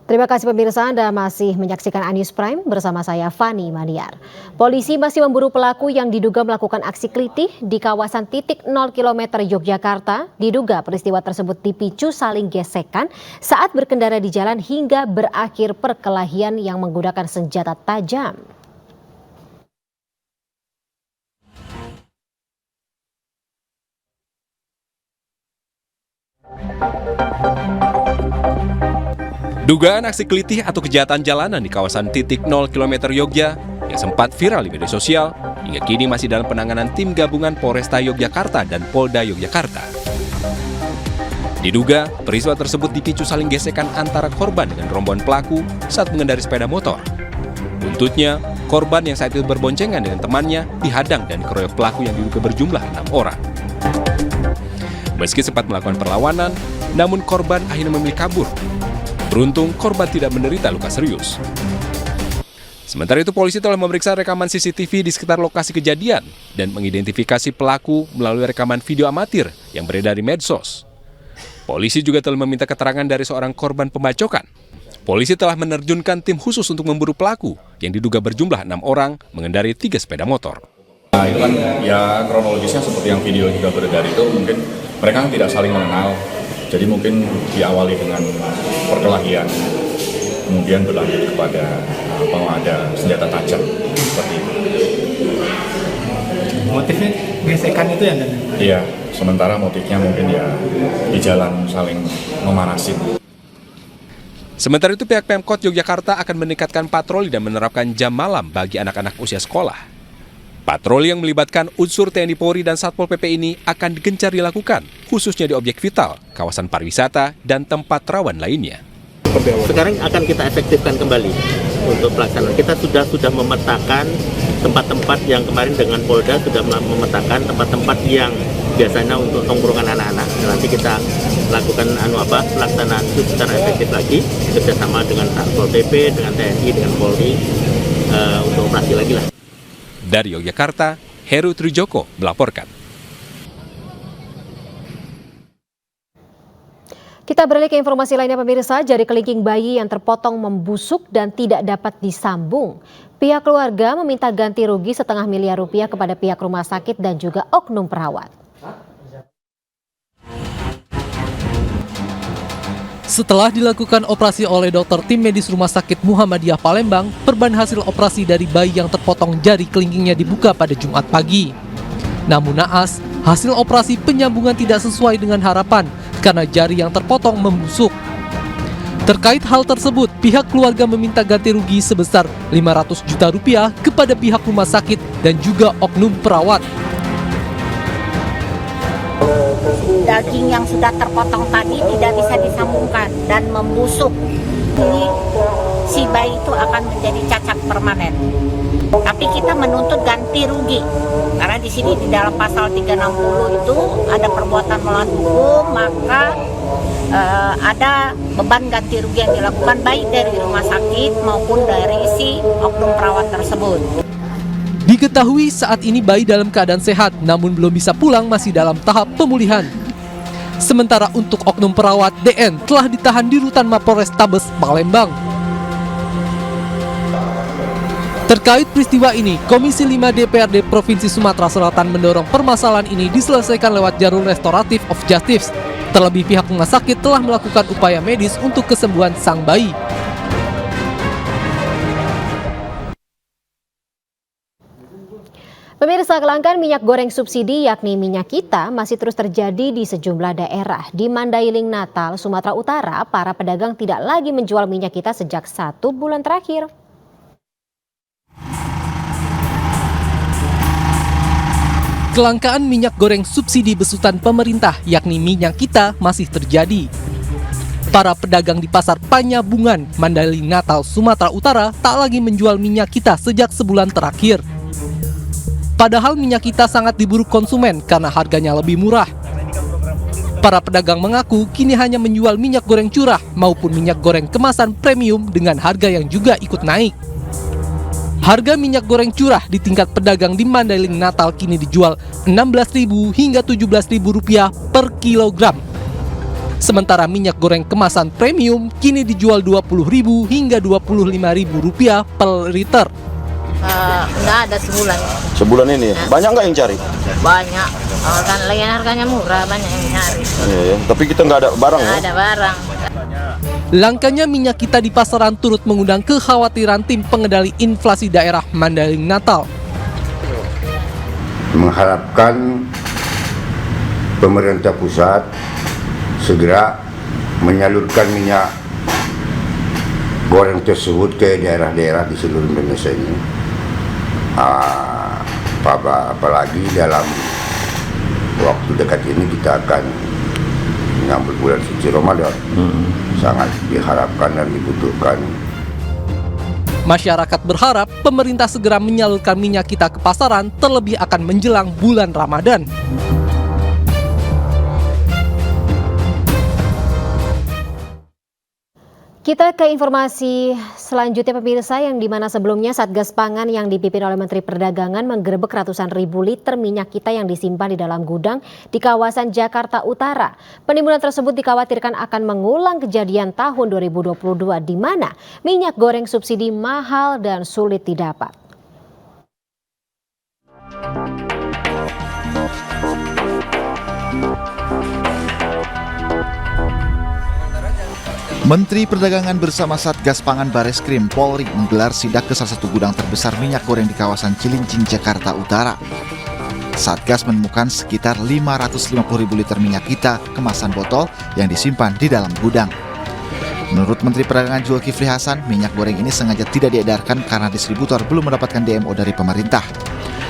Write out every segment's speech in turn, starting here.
Terima kasih pemirsa, Anda masih menyaksikan Anius Prime bersama saya Fani Maniar. Polisi masih memburu pelaku yang diduga melakukan aksi kelitih di kawasan titik 0 km Yogyakarta. Diduga peristiwa tersebut dipicu saling gesekan saat berkendara di jalan hingga berakhir perkelahian yang menggunakan senjata tajam. Dugaan aksi kelitih atau kejahatan jalanan di kawasan titik 0 km Yogya yang sempat viral di media sosial hingga kini masih dalam penanganan tim gabungan Polresta Yogyakarta dan Polda Yogyakarta. Diduga, peristiwa tersebut dipicu saling gesekan antara korban dengan rombongan pelaku saat mengendari sepeda motor. Buntutnya, korban yang saat itu berboncengan dengan temannya dihadang dan dikeroyok pelaku yang diduga berjumlah 6 orang. Meski sempat melakukan perlawanan, namun korban akhirnya memilih kabur. Beruntung, korban tidak menderita luka serius. Sementara itu, polisi telah memeriksa rekaman CCTV di sekitar lokasi kejadian dan mengidentifikasi pelaku melalui rekaman video amatir yang beredar di medsos. Polisi juga telah meminta keterangan dari seorang korban pembacokan. Polisi telah menerjunkan tim khusus untuk memburu pelaku yang diduga berjumlah 6 orang mengendarai 3 sepeda motor. Nah, itu kan ya kronologisnya seperti yang video juga beredar itu, mungkin mereka tidak saling mengenal. Jadi mungkin diawali dengan perkelahian, kemudian berlanjut kepada ada senjata tajam seperti itu. Motifnya gesekan itu ya? Iya, sementara motifnya mungkin ya di jalan saling memanasin. Sementara itu, pihak Pemkot Yogyakarta akan meningkatkan patroli dan menerapkan jam malam bagi anak-anak usia sekolah. Patroli yang melibatkan unsur TNI Polri dan Satpol PP ini akan gencar dilakukan, khususnya di objek vital, kawasan pariwisata, dan tempat rawan lainnya. Sekarang akan kita efektifkan kembali untuk pelaksanaan. Kita sudah memetakan tempat-tempat yang kemarin dengan Polda sudah memetakan tempat-tempat yang biasanya untuk tongkrongan anak-anak. Nanti kita lakukan pelaksanaan itu secara efektif lagi bekerjasama dengan Satpol PP, dengan TNI, dengan Polri untuk operasi lagi lah. Dari Yogyakarta, Heru Trijoko melaporkan. Kita beralih ke informasi lainnya pemirsa, jari kelingking bayi yang terpotong membusuk dan tidak dapat disambung. Pihak keluarga meminta ganti rugi setengah miliar rupiah kepada pihak rumah sakit dan juga oknum perawat. Setelah dilakukan operasi oleh dokter tim medis Rumah Sakit Muhammadiyah Palembang, perban hasil operasi dari bayi yang terpotong jari kelingkingnya dibuka pada Jumat pagi. Namun naas, hasil operasi penyambungan tidak sesuai dengan harapan karena jari yang terpotong membusuk. Terkait hal tersebut, pihak keluarga meminta ganti rugi sebesar 500 juta rupiah kepada pihak rumah sakit dan juga oknum perawat. Daging yang sudah terpotong tadi tidak bisa disambungkan dan membusuk. Ini si bayi itu akan menjadi cacat permanen. Tapi kita menuntut ganti rugi. Karena di sini di dalam pasal 360 itu ada perbuatan melawan hukum, maka ada beban ganti rugi yang dilakukan baik dari rumah sakit maupun dari si oknum perawat tersebut. Diketahui saat ini bayi dalam keadaan sehat, namun belum bisa pulang, masih dalam tahap pemulihan. Sementara untuk oknum perawat, DN telah ditahan di rutan Mapolrestabes Palembang. Terkait peristiwa ini, Komisi 5 DPRD Provinsi Sumatera Selatan mendorong permasalahan ini diselesaikan lewat jalur restoratif of justice. Terlebih pihak rumah sakit telah melakukan upaya medis untuk kesembuhan sang bayi. Pemirsa, kelangkaan minyak goreng subsidi yakni minyak kita masih terus terjadi di sejumlah daerah. Di Mandailing, Natal, Sumatera Utara, para pedagang tidak lagi menjual minyak kita sejak 1 bulan terakhir. Kelangkaan minyak goreng subsidi besutan pemerintah yakni minyak kita masih terjadi. Para pedagang di Pasar Panyabungan, Mandailing, Natal, Sumatera Utara tak lagi menjual minyak kita sejak sebulan terakhir. Padahal minyak kita sangat diburu konsumen karena harganya lebih murah. Para pedagang mengaku kini hanya menjual minyak goreng curah maupun minyak goreng kemasan premium dengan harga yang juga ikut naik. Harga minyak goreng curah di tingkat pedagang di Mandailing, Natal kini dijual Rp16.000 hingga Rp17.000 per kilogram. Sementara minyak goreng kemasan premium kini dijual Rp20.000 hingga Rp25.000 per liter. Nggak ada sebulan. Sebulan ini banyak nggak yang cari? Banyak. Kan lagi harganya murah, banyak yang nyari. Iya, tapi kita nggak ada barang ya? Nggak ada barang. Langkanya minyak kita di pasaran turut mengundang kekhawatiran tim pengendali inflasi daerah Mandailing Natal. Mengharapkan pemerintah pusat segera menyalurkan minyak goreng tersebut ke daerah-daerah di seluruh Indonesia ini. Apalagi dalam waktu dekat ini kita akan menyambut bulan suci Ramadan. Sangat diharapkan dan dibutuhkan. Masyarakat berharap pemerintah segera menyalurkan minyak kita ke pasaran, terlebih akan menjelang bulan Ramadan. Kita ke informasi selanjutnya pemirsa, yang dimana sebelumnya Satgas Pangan yang dipimpin oleh Menteri Perdagangan menggerebek ratusan ribu liter minyak kita yang disimpan di dalam gudang di kawasan Jakarta Utara. Penimbunan tersebut dikhawatirkan akan mengulang kejadian tahun 2022 di mana minyak goreng subsidi mahal dan sulit didapat. Menteri Perdagangan bersama Satgas Pangan Bareskrim Polri menggelar sidak ke salah satu gudang terbesar minyak goreng di kawasan Cilincing, Jakarta Utara. Satgas menemukan sekitar 550.000 liter minyak kita kemasan botol yang disimpan di dalam gudang. Menurut Menteri Perdagangan Zulkifli Hasan, minyak goreng ini sengaja tidak diedarkan karena distributor belum mendapatkan DMO dari pemerintah.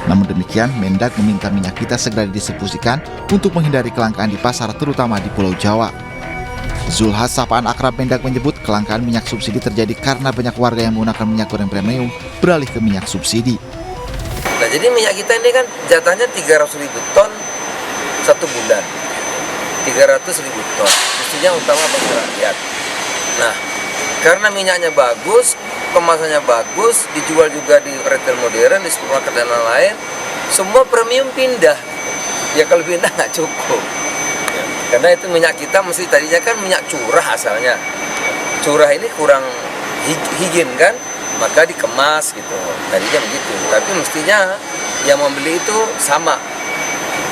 Namun demikian, Mendag meminta minyak kita segera didistribusikan untuk menghindari kelangkaan di pasar terutama di Pulau Jawa. Zulhas, sapaan akrab Mendag, menyebut kelangkaan minyak subsidi terjadi karena banyak warga yang menggunakan minyak goreng premium beralih ke minyak subsidi. Nah, jadi minyak kita ini kan jatahnya 300.000 ton satu bulan. 300.000 ton, mestinya utama bagi rakyat. Nah, karena minyaknya bagus, kemasannya bagus, dijual juga di retail modern, di supermarket dan lain-lain, semua premium pindah. Ya kalau pindah nggak cukup. Karena itu minyak kita mesti tadinya kan minyak curah asalnya. Curah ini kurang higien kan, maka dikemas gitu. Tadinya begitu. Tapi mestinya yang membeli itu sama,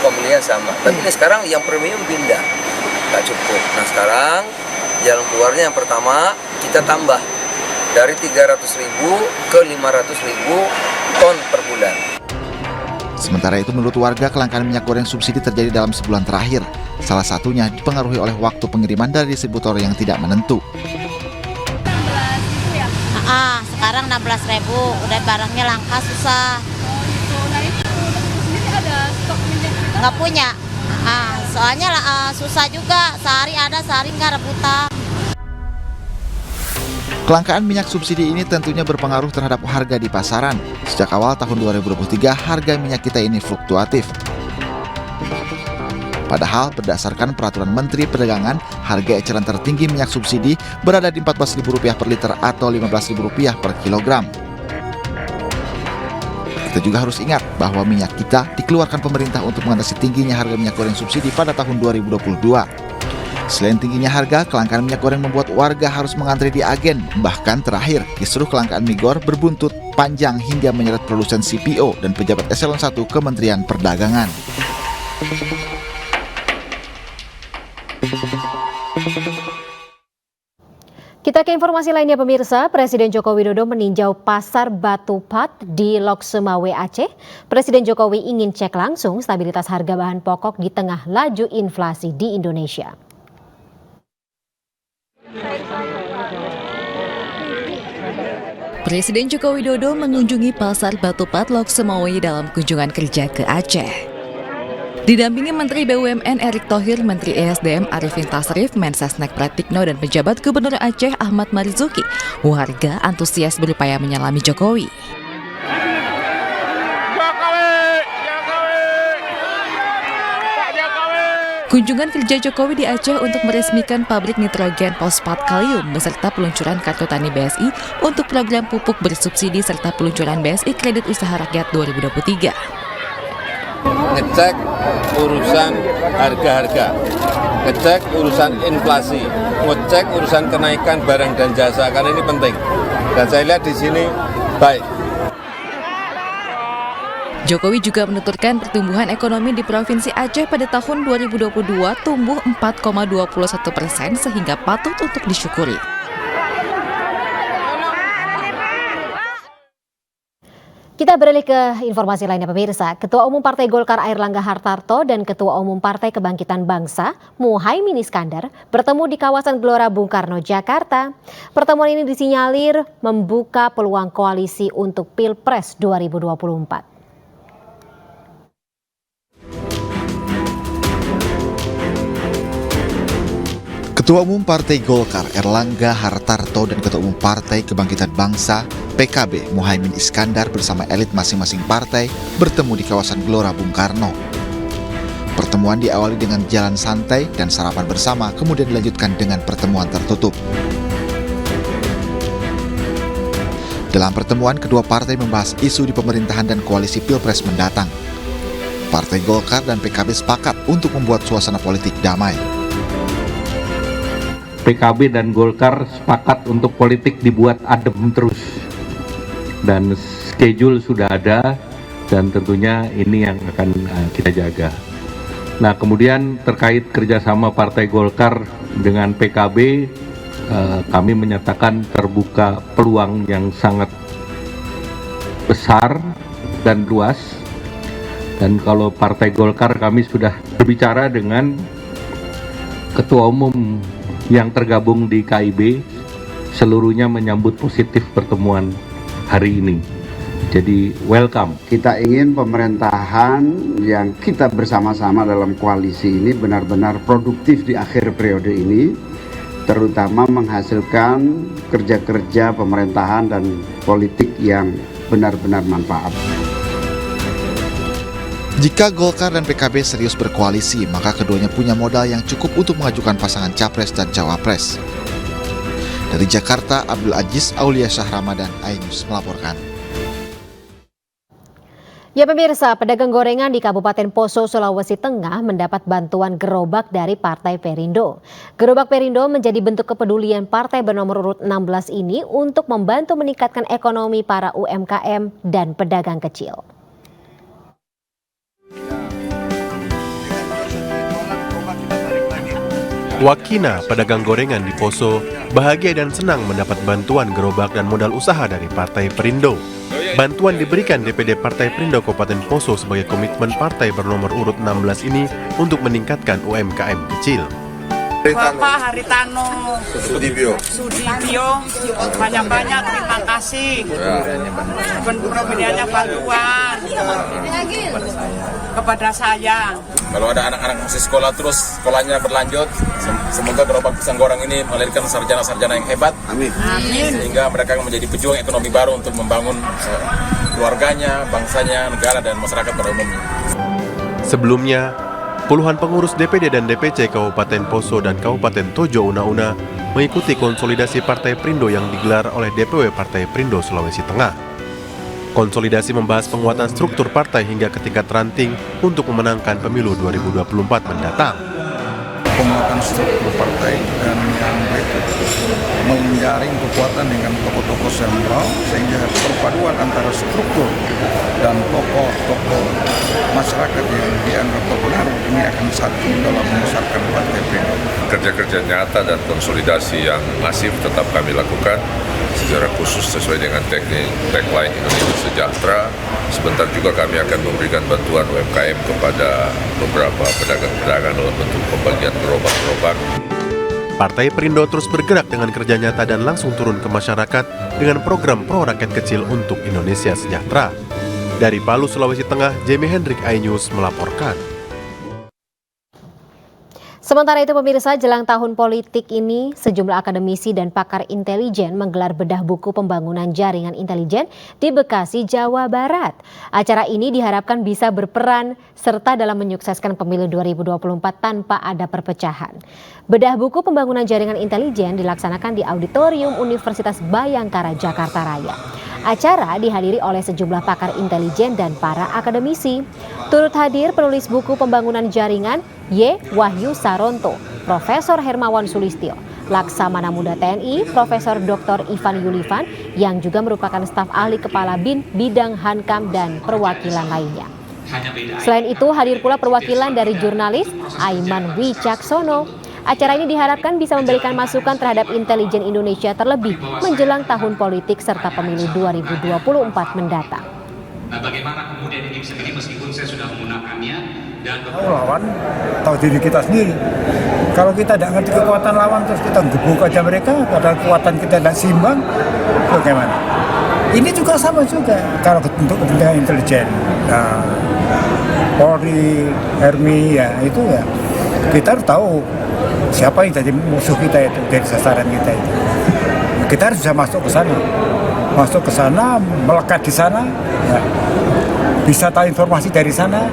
pembelian sama. Tapi ini sekarang yang premium pindah, nggak cukup. Nah sekarang jalan keluarnya yang pertama kita tambah dari 300.000 ke 500.000 ton per bulan. Sementara itu menurut warga, kelangkaan minyak goreng subsidi terjadi dalam sebulan terakhir. Salah satunya dipengaruhi oleh waktu pengiriman dari distributor yang tidak menentu. Sekarang 16.000, udah barangnya langka, susah. Nggak punya. Soalnya susah juga, sehari ada, sehari nggak, rebutan. Kelangkaan minyak subsidi ini tentunya berpengaruh terhadap harga di pasaran. Sejak awal tahun 2023, harga minyak kita ini fluktuatif. Padahal berdasarkan peraturan Menteri Perdagangan, harga eceran tertinggi minyak subsidi berada di Rp14.000 per liter atau Rp15.000 per kilogram. Kita juga harus ingat bahwa minyak kita dikeluarkan pemerintah untuk mengatasi tingginya harga minyak goreng subsidi pada tahun 2022. Selain tingginya harga, kelangkaan minyak goreng membuat warga harus mengantri di agen. Bahkan terakhir, kisruh kelangkaan migor berbuntut panjang hingga menyeret produsen CPO dan pejabat eselon 1 Kementerian Perdagangan. Kita ke informasi lainnya pemirsa, Presiden Joko Widodo meninjau pasar Batu Pat di Loksemawe, Aceh. Presiden Jokowi ingin cek langsung stabilitas harga bahan pokok di tengah laju inflasi di Indonesia. Presiden Joko Widodo mengunjungi pasar Batu Pat Loksemawe dalam kunjungan kerja ke Aceh. Didampingi Menteri BUMN Erick Thohir, Menteri ESDM Arifin Tasrif, Mensesnek Pratikno, dan pejabat Gubernur Aceh Ahmad Marzuki, warga antusias berupaya menyalami Jokowi. Kunjungan kerja Jokowi di Aceh untuk meresmikan pabrik nitrogen fosfat kalium beserta peluncuran kartu tani BSI untuk program pupuk bersubsidi serta peluncuran BSI Kredit Usaha Rakyat 2023. ngecek urusan harga-harga, ngecek urusan inflasi, ngecek urusan kenaikan barang dan jasa, karena ini penting. Dan saya lihat di sini baik. Jokowi juga menuturkan pertumbuhan ekonomi di Provinsi Aceh pada tahun 2022 tumbuh 4,21% sehingga patut untuk disyukuri. Kita beralih ke informasi lainnya pemirsa. Ketua Umum Partai Golkar Airlangga Hartarto dan Ketua Umum Partai Kebangkitan Bangsa Muhaimin Iskandar bertemu di kawasan Gelora Bung Karno, Jakarta. Pertemuan ini disinyalir membuka peluang koalisi untuk Pilpres 2024. Ketua Umum Partai Golkar Airlangga Hartarto dan Ketua Umum Partai Kebangkitan Bangsa PKB Muhaimin Iskandar bersama elit masing-masing partai bertemu di kawasan Gelora Bung Karno. Pertemuan diawali dengan jalan santai dan sarapan bersama, kemudian dilanjutkan dengan pertemuan tertutup. Dalam pertemuan, kedua partai membahas isu di pemerintahan dan koalisi Pilpres mendatang. Partai Golkar dan PKB sepakat untuk membuat suasana politik damai. PKB dan Golkar sepakat untuk politik dibuat adem terus, dan schedule sudah ada, dan tentunya ini yang akan kita jaga. Nah, kemudian terkait kerjasama Partai Golkar dengan PKB, kami menyatakan terbuka peluang yang sangat besar dan luas. Dan kalau Partai Golkar, kami sudah berbicara dengan Ketua Umum yang tergabung di KIB, seluruhnya menyambut positif pertemuan hari ini. Jadi welcome. Kita ingin pemerintahan yang kita bersama-sama dalam koalisi ini benar-benar produktif di akhir periode ini, terutama menghasilkan kerja-kerja pemerintahan dan politik yang benar-benar manfaat. Jika Golkar dan PKB serius berkoalisi, maka keduanya punya modal yang cukup untuk mengajukan pasangan Capres dan Cawapres. Dari Jakarta, Abdul Aziz Aulia Syah Ramadan, iNews melaporkan. Ya pemirsa, pedagang gorengan di Kabupaten Poso, Sulawesi Tengah mendapat bantuan gerobak dari Partai Perindo. Gerobak Perindo menjadi bentuk kepedulian partai bernomor urut 16 ini untuk membantu meningkatkan ekonomi para UMKM dan pedagang kecil. Wakina, pedagang gorengan di Poso, bahagia dan senang mendapat bantuan gerobak dan modal usaha dari Partai Perindo. Bantuan diberikan DPD Partai Perindo Kabupaten Poso sebagai komitmen partai bernomor urut 16 ini untuk meningkatkan UMKM kecil. Bapak Haritano Sudibyo, banyak-banyak terima kasih. Pemberiannya bantuan kepada saya. Kalau ada anak-anak masih sekolah terus sekolahnya berlanjut, semoga gerobak pisang goreng ini melahirkan sarjana-sarjana yang hebat. Amin. Sehingga mereka menjadi pejuang ekonomi baru untuk membangun keluarganya, bangsanya, negara, dan masyarakat pada umumnya. Sebelumnya, puluhan pengurus DPD dan DPC Kabupaten Poso dan Kabupaten Tojo Una-Una mengikuti konsolidasi Partai Perindo yang digelar oleh DPW Partai Perindo Sulawesi Tengah. Konsolidasi membahas penguatan struktur partai hingga ke tingkat ranting untuk memenangkan pemilu 2024 mendatang. Penguatan struktur partai dan yang menjaring kekuatan dengan tokoh-tokoh sentral sehingga perpaduan antara struktur dan tokoh-tokoh masyarakat yang dianggap berpengaruh ini akan satu dalam membesarkan Partai Perindo. Kerja-kerja nyata dan konsolidasi yang masif tetap kami lakukan secara khusus sesuai dengan tagline Indonesia Sejahtera. Sebentar juga kami akan memberikan bantuan UMKM kepada beberapa pedagang-pedagang dalam bentuk pembagian gerobak-gerobak. Partai Perindo terus bergerak dengan kerja nyata dan langsung turun ke masyarakat dengan program Pro Rakyat Kecil untuk Indonesia Sejahtera. Dari Palu, Sulawesi Tengah, Jamie Hendrik, iNews melaporkan. Sementara itu pemirsa, jelang tahun politik ini sejumlah akademisi dan pakar intelijen menggelar bedah buku pembangunan jaringan intelijen di Bekasi, Jawa Barat. Acara ini diharapkan bisa berperan serta dalam menyukseskan pemilu 2024 tanpa ada perpecahan. Bedah buku pembangunan jaringan intelijen dilaksanakan di Auditorium Universitas Bayangkara, Jakarta Raya. Acara dihadiri oleh sejumlah pakar intelijen dan para akademisi. Turut hadir penulis buku pembangunan jaringan Y. Wahyu Saronto, Profesor Hermawan Sulistyo, Laksamana Muda TNI, Profesor Dr. Ivan Yulifan, yang juga merupakan staf ahli kepala BIN bidang Hankam dan perwakilan lainnya. Selain itu hadir pula perwakilan dari jurnalis Aiman Wicaksono. Acara ini diharapkan bisa memberikan masukan terhadap intelijen Indonesia terlebih menjelang tahun politik serta pemilu 2024 mendatang. Nah, bagaimana kemudian ini bisa jadi meskipun saya sudah menggunakannya dan lawan tahu diri kita sendiri. Kalau kita tidak ngerti kekuatan lawan terus kita gebuk aja mereka, padahal kekuatan kita tidak seimbang, bagaimana? Ini juga sama juga kalau untuk kepentingan intelijen. Nah, Polri, Hermi, ya itu ya kita harus tahu siapa yang jadi musuh kita itu, jadi sasaran kita itu. Kita harus bisa masuk ke sana, melekat di sana, ya. Bisa tahu informasi dari sana,